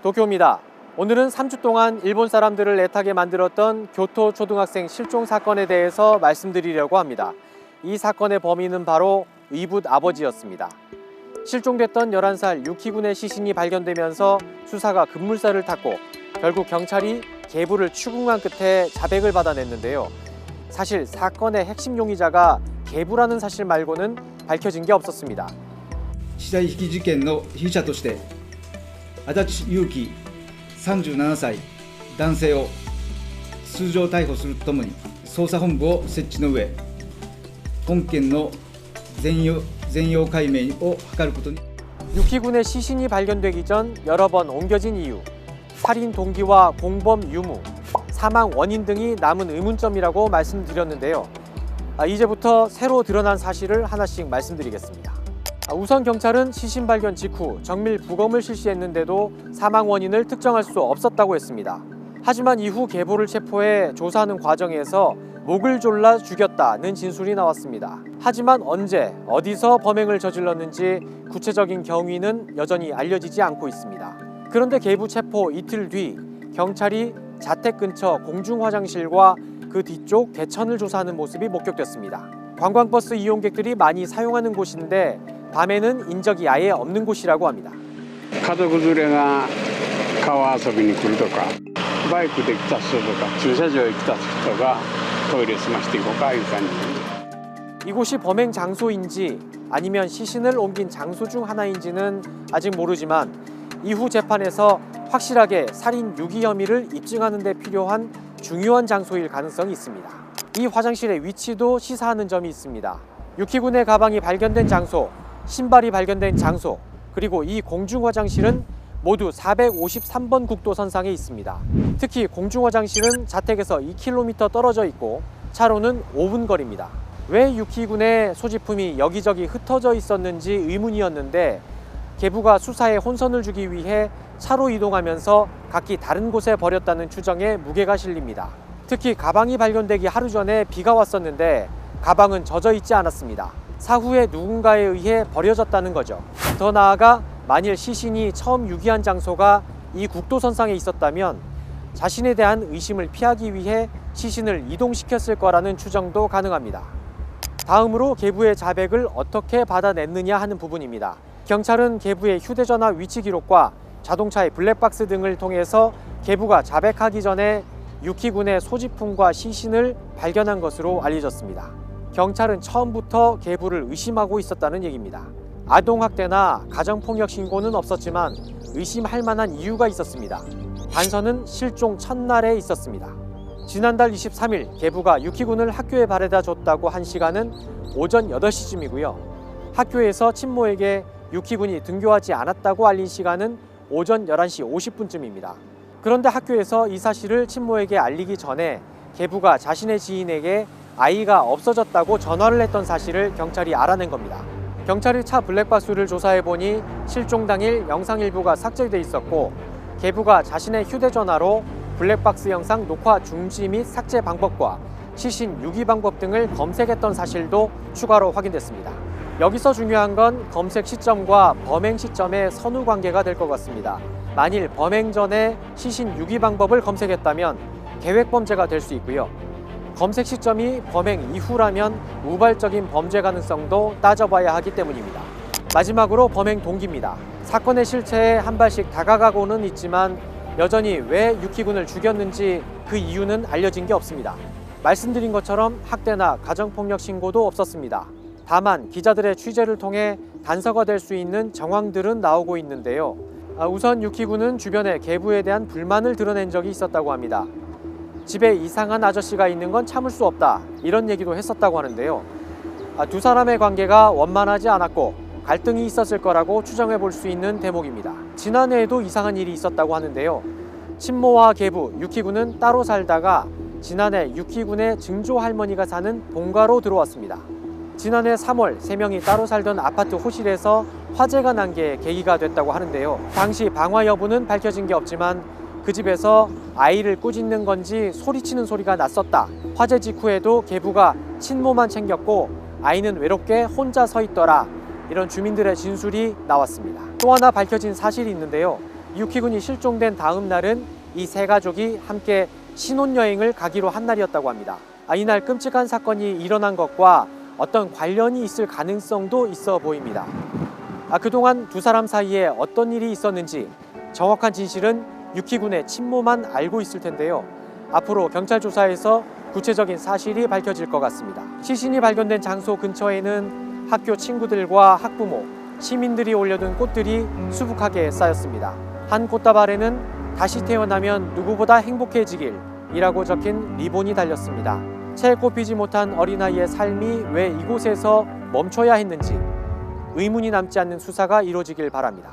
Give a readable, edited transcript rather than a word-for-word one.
도쿄입니다. 오늘은 3주 동안 일본 사람들을 애타게 만들었던 교토 초등학생 실종 사건에 대해서 말씀드리려고 합니다. 이 사건의 범인은 바로 의붓 아버지였습니다. 실종됐던 11살 유키군의 시신이 발견되면서 수사가 급물살을 탔고 결국 경찰이 계부를 추궁한 끝에 자백을 받아냈는데요. 사실 사건의 핵심 용의자가 계부라는 사실 말고는 밝혀진 게 없었습니다. 死体遺棄事件の被疑者として足立優樹37歳男性を通常逮捕するとともに捜査本部を設置の上本件の全容解明を図ることに。 유키군의 시신이 발견되기 전 여러 번 옮겨진 이유, 살인 동기와 공범 유무, 사망 원인 등이 남은 의문점이라고 말씀드렸는데요. 이제부터 새로 드러난 사실을 하나씩 말씀드리겠습니다. 우선 경찰은 시신 발견 직후 정밀 부검을 실시했는데도 사망 원인을 특정할 수 없었다고 했습니다. 하지만 이후 계부를 체포해 조사하는 과정에서 목을 졸라 죽였다는 진술이 나왔습니다. 하지만 언제, 어디서 범행을 저질렀는지 구체적인 경위는 여전히 알려지지 않고 있습니다. 그런데 계부 체포 이틀 뒤 경찰이 자택 근처 공중화장실과 그 뒤쪽 개천을 조사하는 모습이 목격됐습니다. 관광버스 이용객들이 많이 사용하는 곳인데 밤에는 인적이 아예 없는 곳이라고 합니다. 家族連れが川遊びに来るとかバイクで来た人とか駐車場へ来た人がトイレ済ましていこうかいう感じ。 이곳이 범행 장소인지 아니면 시신을 옮긴 장소 중 하나인지는 아직 모르지만 이후 재판에서 확실하게 살인 유기 혐의를 입증하는 데 필요한 중요한 장소일 가능성이 있습니다. 이 화장실의 위치도 시사하는 점이 있습니다. 유키군의 가방이 발견된 장소, 신발이 발견된 장소, 그리고 이 공중화장실은 모두 453번 국도선상에 있습니다. 특히 공중화장실은 자택에서 2km 떨어져 있고 차로는 5분 거리입니다. 왜 유키군의 소지품이 여기저기 흩어져 있었는지 의문이었는데 계부가 수사에 혼선을 주기 위해 차로 이동하면서 각기 다른 곳에 버렸다는 추정에 무게가 실립니다. 특히 가방이 발견되기 하루 전에 비가 왔었는데 가방은 젖어 있지 않았습니다. 사후에 누군가에 의해 버려졌다는 거죠. 더 나아가 만일 시신이 처음 유기한 장소가 이 국도선상에 있었다면 자신에 대한 의심을 피하기 위해 시신을 이동시켰을 거라는 추정도 가능합니다. 다음으로 계부의 자백을 어떻게 받아냈느냐 하는 부분입니다. 경찰은 계부의 휴대전화 위치 기록과 자동차의 블랙박스 등을 통해서 계부가 자백하기 전에 유키군의 소지품과 시신을 발견한 것으로 알려졌습니다. 경찰은 처음부터 계부를 의심하고 있었다는 얘기입니다. 아동학대나 가정폭력 신고는 없었지만 의심할 만한 이유가 있었습니다. 단서는 실종 첫날에 있었습니다. 지난달 23일 계부가 유키군을 학교에 바래다 줬다고 한 시간은 오전 8시쯤이고요. 학교에서 친모에게 유키군이 등교하지 않았다고 알린 시간은 오전 11시 50분쯤입니다. 그런데 학교에서 이 사실을 친모에게 알리기 전에 계부가 자신의 지인에게 아이가 없어졌다고 전화를 했던 사실을 경찰이 알아낸 겁니다. 경찰이 차 블랙박스를 조사해보니 실종 당일 영상 일부가 삭제돼 있었고 계부가 자신의 휴대전화로 블랙박스 영상 녹화 중지 및 삭제 방법과 시신 유기 방법 등을 검색했던 사실도 추가로 확인됐습니다. 여기서 중요한 건 검색 시점과 범행 시점의 선후 관계가 될 것 같습니다. 만일 범행 전에 시신 유기 방법을 검색했다면 계획범죄가 될 수 있고요. 검색 시점이 범행 이후라면 우발적인 범죄 가능성도 따져봐야 하기 때문입니다. 마지막으로 범행 동기입니다. 사건의 실체에 한 발씩 다가가고는 있지만 여전히 왜 유키군을 죽였는지 그 이유는 알려진 게 없습니다. 말씀드린 것처럼 학대나 가정폭력 신고도 없었습니다. 다만 기자들의 취재를 통해 단서가 될 수 있는 정황들은 나오고 있는데요. 우선 유키군은 주변에 계부에 대한 불만을 드러낸 적이 있었다고 합니다. 집에 이상한 아저씨가 있는 건 참을 수 없다, 이런 얘기도 했었다고 하는데요. 두 사람의 관계가 원만하지 않았고 갈등이 있었을 거라고 추정해 볼 수 있는 대목입니다. 지난해에도 이상한 일이 있었다고 하는데요. 친모와 계부, 유키군은 따로 살다가 지난해 유키군의 증조 할머니가 사는 본가로 들어왔습니다. 지난해 3월 3명이 따로 살던 아파트 호실에서 화재가 난 게 계기가 됐다고 하는데요. 당시 방화 여부는 밝혀진 게 없지만 그 집에서 아이를 꾸짖는 건지 소리치는 소리가 났었다. 화재 직후에도 계부가 친모만 챙겼고 아이는 외롭게 혼자 서 있더라. 이런 주민들의 진술이 나왔습니다. 또 하나 밝혀진 사실이 있는데요. 유키 군이 실종된 다음 날은 이 세 가족이 함께 신혼여행을 가기로 한 날이었다고 합니다. 이날 끔찍한 사건이 일어난 것과 어떤 관련이 있을 가능성도 있어 보입니다. 그동안 두 사람 사이에 어떤 일이 있었는지 정확한 진실은 유키 군의 친모만 알고 있을 텐데요. 앞으로 경찰 조사에서 구체적인 사실이 밝혀질 것 같습니다. 시신이 발견된 장소 근처에는 학교 친구들과 학부모, 시민들이 올려둔 꽃들이 수북하게 쌓였습니다. 한 꽃다발 아래는 다시 태어나면 누구보다 행복해지길 이라고 적힌 리본이 달렸습니다. 채 꼽히지 못한 어린아이의 삶이 왜 이곳에서 멈춰야 했는지 의문이 남지 않는 수사가 이루어지길 바랍니다.